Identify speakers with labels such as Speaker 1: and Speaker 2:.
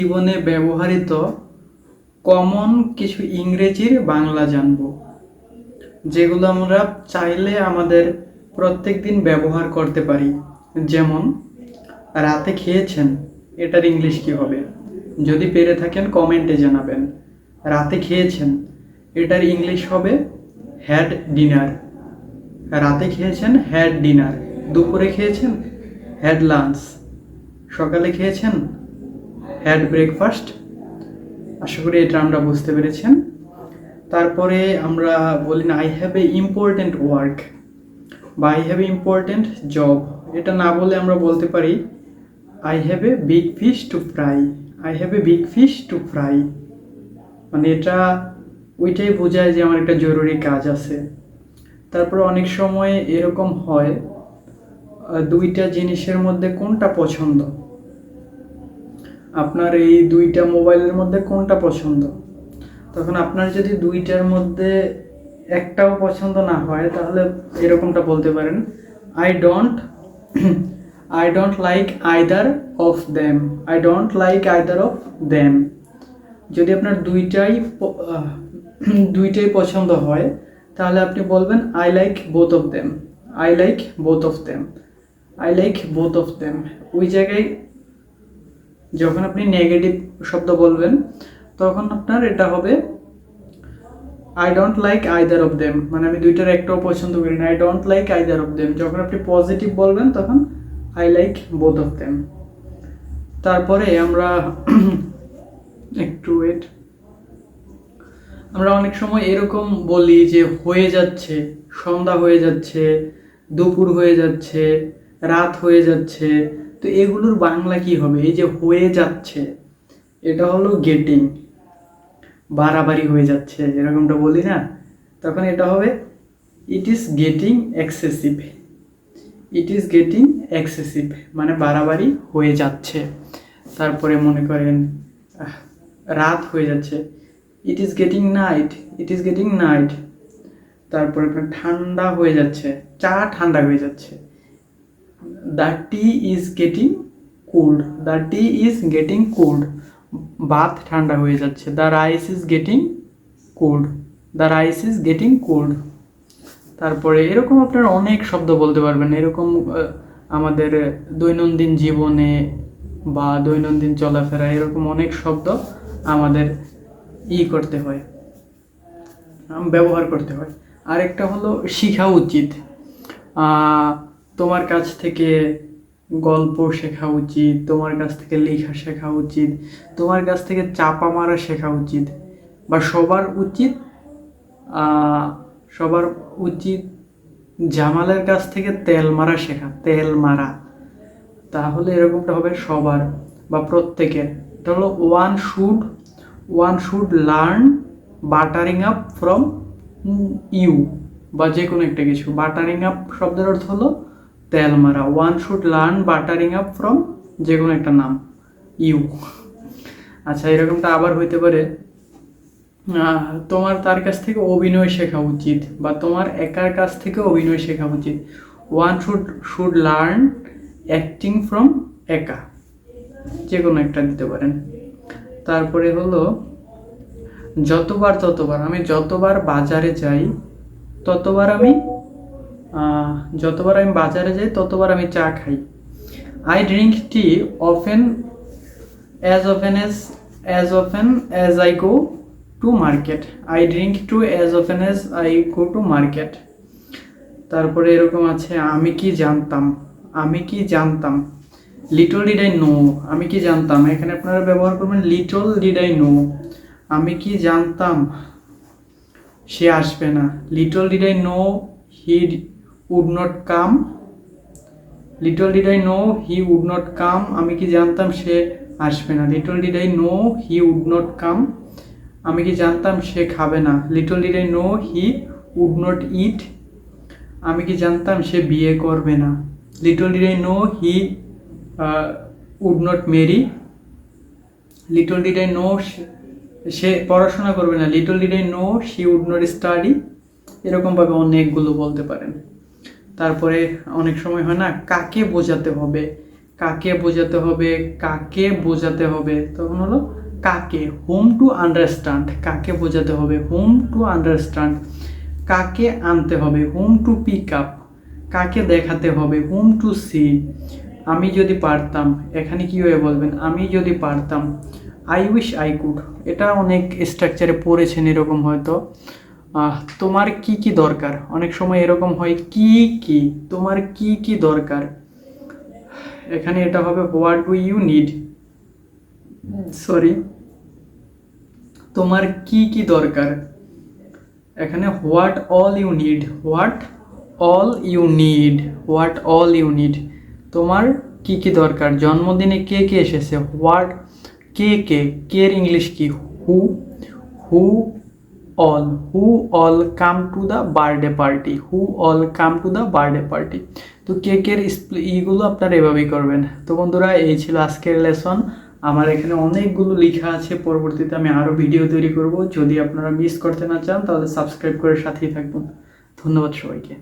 Speaker 1: জীবনে ব্যবহৃত কমন কিছু ইংরেজির বাংলা জানবো, যেগুলো আমরা চাইলে আমাদের প্রত্যেকদিন ব্যবহার করতে পারি। যেমন রাতে খেয়েছেন, এটার ইংলিশ কি হবে? যদি পেরে থাকেন কমেন্টে জানাবেন। রাতে খেয়েছেন, এটার ইংলিশ হবে হ্যাড ডিনার। রাতে খেয়েছেন, হ্যাড ডিনার। দুপুরে খেয়েছেন, হ্যাড লাঞ্চ। সকালে খেয়েছেন, হ্যাড ব্রেকফাস্ট। আশা করি এটা আমরা বুঝতে পেরেছেন। তারপরে আমরা বলি না, I have a important work বা I have a important job. এটা না বলে আমরা বলতে পারি I have a big fish to fry. I have a big fish to fry, মানে এটা ওইটাই বোঝায় যে আমার একটা জরুরি কাজ আছে। তারপর অনেক সময় এরকম হয়, দুইটা জিনিসের মধ্যে কোনটা পছন্দ? আপনার এই দুইটা মোবাইলের মধ্যে কোনটা পছন্দ? তখন আপনার যদি দুইটার মধ্যে একটাও পছন্দ না হয়, তাহলে এরকমটা বলতে পারেন, I don't I don't like either of them. I don't like either of them. যদি আপনার দুইটাই পছন্দ হয়, তাহলে আপনি বলবেন I like both of them. I like both of them. I like both of them. ওই জায়গায় যখন আপনি নেগেটিভ শব্দ বলবেন, তখন আপনার এটা হবে I don't like either of them, মানে আমি দুইটার একটাও পছন্দ করি না। I don't like either of them. যখন আপনি পজিটিভ বলবেন, তখন I like both of them. তারপরে আমরা একটু ওয়েট, আমরা অনেক সময় এরকম বলি যে হয়ে যাচ্ছে, সন্ধ্যা হয়ে যাচ্ছে, দুপুর হয়ে যাচ্ছে, রাত হয়ে যাচ্ছে। তো এগুলোর বাংলা কি হবে? এই যে হয়ে যাচ্ছে, এটা হলো গেটিং, বাড়াবাড়ি হয়ে যাচ্ছে, এরকমটা বলি না, তখন এটা হবে it is getting excessive. It is getting excessive, মানে বাড়াবাড়ি হয়ে যাচ্ছে। তারপরে মনে করেন রাত হয়ে যাচ্ছে, it is getting night. It is getting night. তারপরে আপনার ঠান্ডা হয়ে যাচ্ছে, চা ঠান্ডা হয়ে যাচ্ছে, the T is getting cold. The T is getting cold, ভাত ঠান্ডা হয়ে যাচ্ছে, the rice is getting cold. The rice is getting cold. তারপরে এরকম আপনারা অনেক শব্দ বলতে পারবেন। এরকম আমাদের দৈনন্দিন জীবনে বা দৈনন্দিন চলাফেরা এরকম অনেক শব্দ আমাদের করতে হয়, ব্যবহার করতে হয়। আরেকটা হলো শেখা উচিত। তোমার কাছ থেকে গল্প শেখা উচিত, তোমার কাছ থেকে লেখা শেখা উচিত, তোমার কাছ থেকে চাপা মারা শেখা উচিত, বা সবার উচিত সবার উচিত জামালের কাছ থেকে তেল মারা শেখা, তেল মারা। তাহলে এরকমটা হবে সবার বা প্রত্যেকের। এটা হলো one should learn buttering up from you, বা যে কোনো একটা কিছু। বাটারিং আপ শব্দের অর্থ হলো তেল মারা। One should learn buttering up from যে কোনো একটা নাম, ইউ। আচ্ছা, এরকমটা আবার হইতে পারে, তোমার তার কাছ থেকে অভিনয় শেখা উচিত, বা তোমার একার কাছ থেকে অভিনয় শেখা উচিত। One should learn acting from একা, যে কোনো একটা দিতে পারেন। তারপরে হলো যতবার আমি যতবার বাজারে যাই ততবার আমি বাজারে যাই ততবার আমি চা খাই। I drink tea often as often as I go to market. I drink tea as often as I go to market. তারপরে এরকম আছে, আমি কি জানতাম। Little did I no. আমি কি জানতাম, এখানে আপনারা ব্যবহার করবেন লিটল ডিড আই নো। আমি কি জানতাম সে আসবে না। Little did I know he would not come. Little did I know he would not come. আমি কি জানতাম সে আসবে না। Little did I know he would not come. আমি কি জানতাম সে খাবে না। Little did I know he would not eat. আমি কি জানতাম সে বিয়ে করবে না। Little did I know he would not marry. Little did I know সে পড়াশোনা করবে না। Little did I know she would not study. এরকমভাবে অনেকগুলো বলতে পারেন। তারপরে অনেক সময় হয় না, কাকে বোঝাতে হবে, কাকে বোঝাতে হবে, কাকে বোঝাতে হবে, তখন হলো কাকে, হোম টু আন্ডারস্ট্যান্ড, কাকে বোঝাতে হবে, হোম টু আন্ডারস্ট্যান্ড, কাকে আনতে হবে, হোম টু পিক আপ, কাকে দেখাতে হবে, হোম টু সি। আমি যদি পারতাম, এখানে কীভাবে বলবেন, আমি যদি পারতাম, আই উইশ আই কুড। এটা অনেক স্ট্রাকচারে পড়েছেন এরকম হয়তো। তোমার কি কি দরকার, অনেক সময় এরকম হয়, কি কি, তোমার কি কি দরকার, এখানে এটা হবে what do you need, sorry, তোমার কি কি দরকার, এখানে what all you need, what all you need, what all you need, তোমার কি কি দরকার, জন্মদিনে কে কে এসেছে, হোয়াট, কে কে, কে এর ইংলিশ কি, who, who all, who all come to the birthday party, who all come to the birthday party. তো কেকের এইগুলো আপনারা এভাবেই করবেন। তো বন্ধুরা, এই ছিল আজকের লেসন। আমার এখানে অনেকগুলো লেখা আছে, পরবর্তীতে আমি আরও ভিডিও তৈরি করব। যদি আপনারা মিস করতে না চান তাহলে সাবস্ক্রাইব করে সাথেই থাকবেন। ধন্যবাদ সবাইকে।